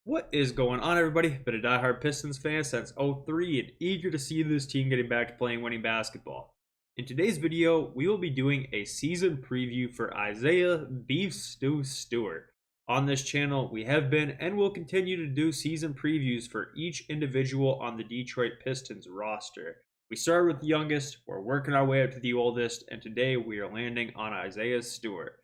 What is going on, everybody? Been a diehard Pistons fan since '03 and eager to see this team getting back to playing winning basketball. In today's video, we will be doing a season preview for Isaiah Beef Stew Stewart. On this channel, we have been and will continue to do season previews for each individual on the Detroit Pistons roster. We started with the youngest, we're working our way up to the oldest, and today we are landing on Isaiah Stewart.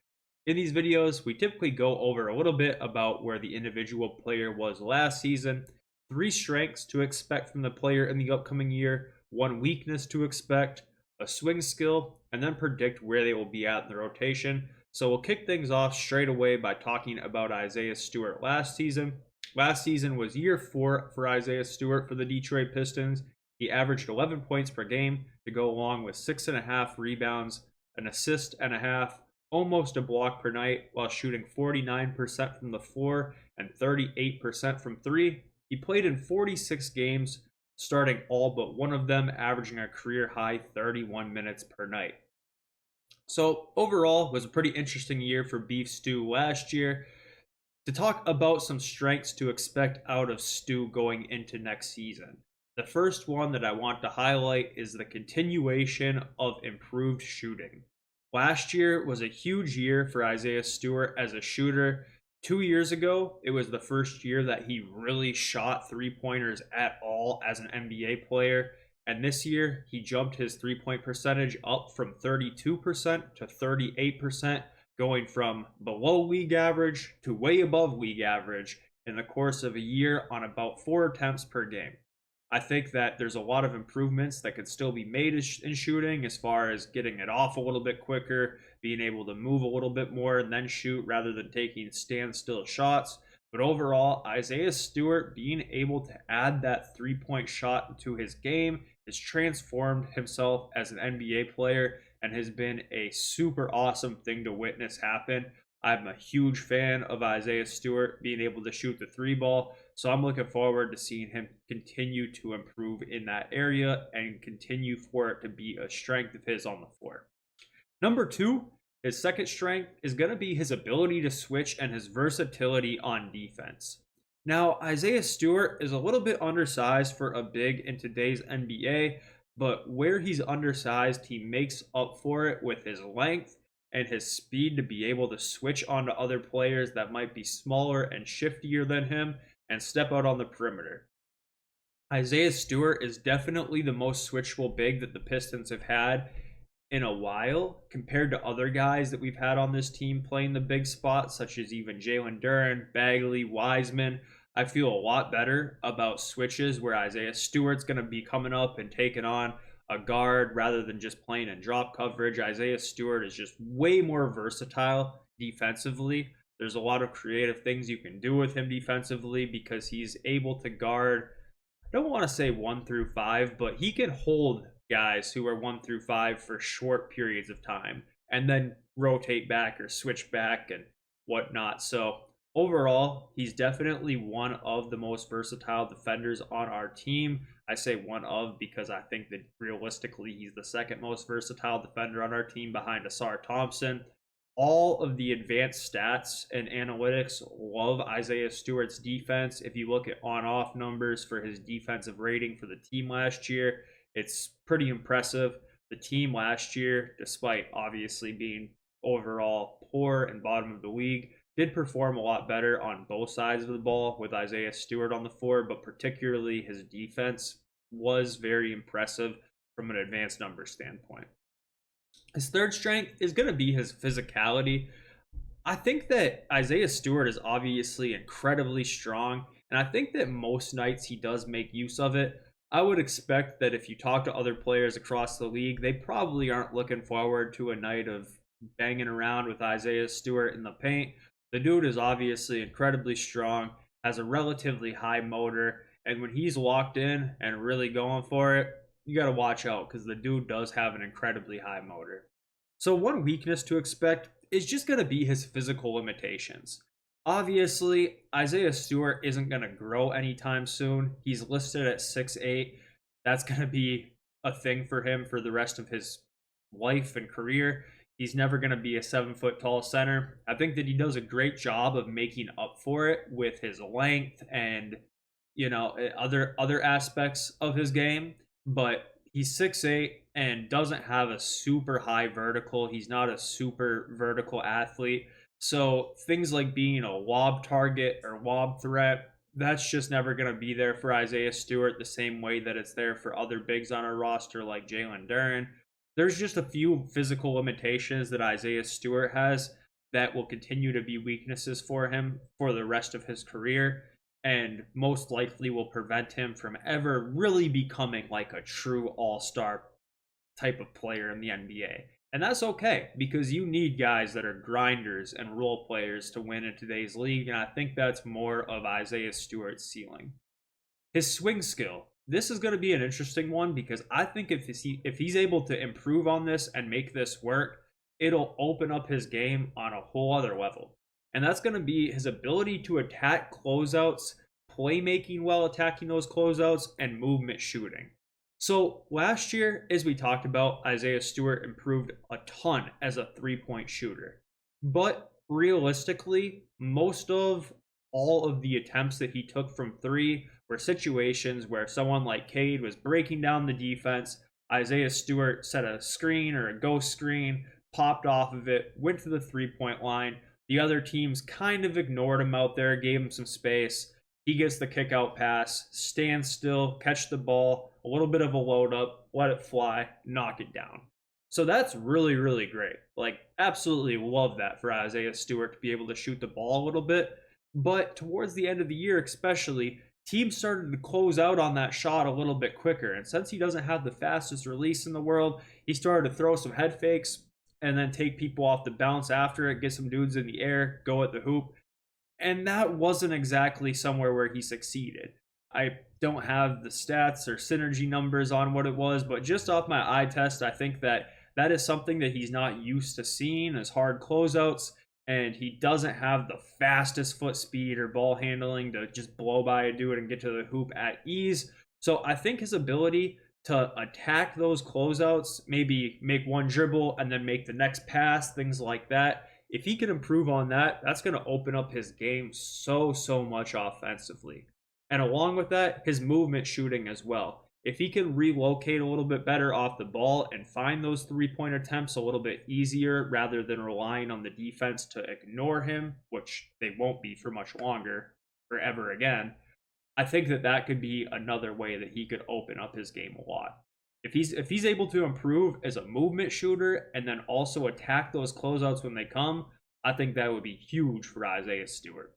In these videos, we typically go over a little bit about where the individual player was last season, 3 strengths to expect from the player in the upcoming year, 1 weakness to expect, a swing skill, and then predict where they will be at in the rotation. So we'll kick things off straight away by talking about Isaiah Stewart last season. Last season was year 4 for Isaiah Stewart for the Detroit Pistons. He averaged 11 points per game to go along with 6.5 rebounds, an assist and a half, almost a block per night, while shooting 49% from the floor and 38% from 3. He played in 46 games, starting all but one of them, averaging a career high 31 minutes per night. So overall, it was a pretty interesting year for Beef Stew last year. To talk about some strengths to expect out of Stew going into next season, the first one that I want to highlight is the continuation of improved shooting. Last year was a huge year for Isaiah Stewart as a shooter. 2 years ago, it was the first year that he really shot three-pointers at all as an NBA player. And this year, he jumped his three-point percentage up from 32% to 38%, going from below league average to way above league average in the course of a year on about 4 attempts per game. I think that there's a lot of improvements that could still be made in shooting, as far as getting it off a little bit quicker, being able to move a little bit more and then shoot rather than taking standstill shots. But overall, Isaiah Stewart being able to add that three-point shot to his game has transformed himself as an NBA player and has been a super awesome thing to witness happen. I'm a huge fan of Isaiah Stewart being able to shoot the 3-ball, so I'm looking forward to seeing him continue to improve in that area and continue for it to be a strength of his on the floor. Number 2, his second strength is going to be his ability to switch and his versatility on defense. Now, Isaiah Stewart is a little bit undersized for a big in today's NBA, but where he's undersized, he makes up for it with his length and his speed to be able to switch onto other players that might be smaller and shiftier than him and step out on the perimeter. Isaiah Stewart is definitely the most switchable big that the Pistons have had in a while, compared to other guys that we've had on this team playing the big spots, such as even Jalen Duren, Bagley, Wiseman. I feel a lot better about switches where Isaiah Stewart's going to be coming up and taking on a guard rather than just playing in drop coverage. Isaiah Stewart is just way more versatile defensively. There's a lot of creative things you can do with him defensively because he's able to guard, I don't want to say 1 through 5, but he can hold guys who are 1 through 5 for short periods of time and then rotate back or switch back and whatnot. So overall, he's definitely one of the most versatile defenders on our team. I say one of because I think that realistically he's the second most versatile defender on our team behind Ausar Thompson. All of the advanced stats and analytics love Isaiah Stewart's defense. If you look at on-off numbers for his defensive rating for the team last year, it's pretty impressive. The team last year, despite obviously being overall poor and bottom of the league, did perform a lot better on both sides of the ball with Isaiah Stewart on the floor, but particularly his defense was very impressive from an advanced numbers standpoint. His third strength is going to be his physicality. I think that Isaiah Stewart is obviously incredibly strong, and I think that most nights he does make use of it. I would expect that if you talk to other players across the league, they probably aren't looking forward to a night of banging around with Isaiah Stewart in the paint. The dude is obviously incredibly strong, has a relatively high motor, and when he's locked in and really going for it, you got to watch out because the dude does have an incredibly high motor. So one weakness to expect is just going to be his physical limitations. Obviously, Isaiah Stewart isn't going to grow anytime soon. He's listed at 6'8". That's going to be a thing for him for the rest of his life and career. He's never going to be a 7 foot tall center. I think that he does a great job of making up for it with his length and other aspects of his game. But he's 6'8" and doesn't have a super high vertical. He's not a super vertical athlete. So things like being a lob target or lob threat, that's just never going to be there for Isaiah Stewart the same way that it's there for other bigs on our roster like Jalen Duren. There's just a few physical limitations that Isaiah Stewart has that will continue to be weaknesses for him for the rest of his career, and most likely will prevent him from ever really becoming like a true all-star type of player in the NBA. And that's okay, because you need guys that are grinders and role players to win in today's league, and I think that's more of Isaiah Stewart's ceiling. His swing skill. This is going to be an interesting one, because I think if he's able to improve on this and make this work, it'll open up his game on a whole other level. And that's going to be his ability to attack closeouts, playmaking while attacking those closeouts, and movement shooting. So last year, as we talked about, Isaiah Stewart improved a ton as a three-point shooter. But realistically, most of all of the attempts that he took from three were situations where someone like Cade was breaking down the defense. Isaiah Stewart set a screen or a ghost screen, popped off of it, went to the three-point line. The other teams kind of ignored him out there, gave him some space. He gets the kick out pass, stand still, catch the ball, a little bit of a load up, let it fly, knock it down. So that's really, really great. Like, absolutely love that for Isaiah Stewart to be able to shoot the ball a little bit. But towards the end of the year, especially, teams started to close out on that shot a little bit quicker. And since he doesn't have the fastest release in the world, he started to throw some head fakes and then take people off the bounce after it, get some dudes in the air, go at the hoop. And that wasn't exactly somewhere where he succeeded. I don't have the stats or synergy numbers on what it was, but just off my eye test, I think that that is something that he's not used to seeing as hard closeouts, and he doesn't have the fastest foot speed or ball handling to just blow by a dude and get to the hoop at ease. So I think his ability to attack those closeouts, maybe make one dribble and then make the next pass, things like that, if he can improve on that, that's going to open up his game so much offensively. And along with that, his movement shooting as well. If he can relocate a little bit better off the ball and find those three-point attempts a little bit easier rather than relying on the defense to ignore him, which they won't be for much longer or ever again, I think that that could be another way that he could open up his game a lot. If he's able to improve as a movement shooter and then also attack those closeouts when they come, I think that would be huge for Isaiah Stewart.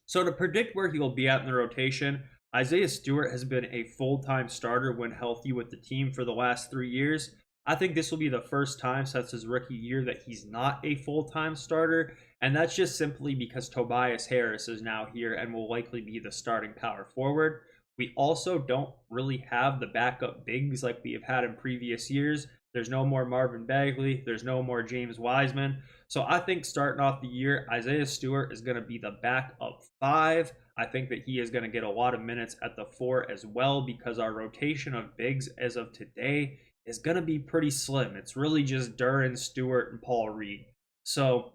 So to predict where he'll be at in the rotation, Isaiah Stewart has been a full-time starter when healthy with the team for the last 3 years. I think this will be the first time since his rookie year that he's not a full-time starter, and that's just simply because Tobias Harris is now here and will likely be the starting power forward. We also don't really have the backup bigs like we have had in previous years. There's no more Marvin Bagley. There's no more James Wiseman. So I think starting off the year, Isaiah Stewart is going to be the backup 5. I think that he is going to get a lot of minutes at the 4 as well, because our rotation of bigs as of today is going to be pretty slim. It's really just Duren, Stewart, and Paul Reed. So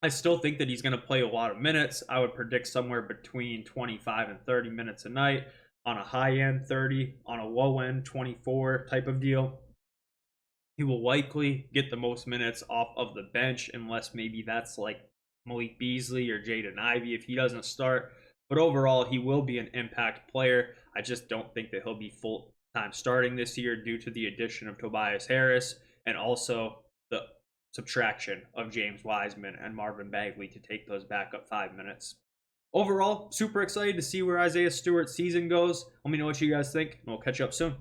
I still think that he's going to play a lot of minutes. I would predict somewhere between 25 and 30 minutes a night. On a high end, 30. On a low end, 24 type of deal. He will likely get the most minutes off of the bench, unless maybe that's like Malik Beasley or Jaden Ivey if he doesn't start. But overall, he will be an impact player. I just don't think that he'll be full-time starting this year due to the addition of Tobias Harris and also the subtraction of James Wiseman and Marvin Bagley to take those backup 5 minutes. Overall, super excited to see where Isaiah Stewart's season goes. Let me know what you guys think, and we'll catch you up soon.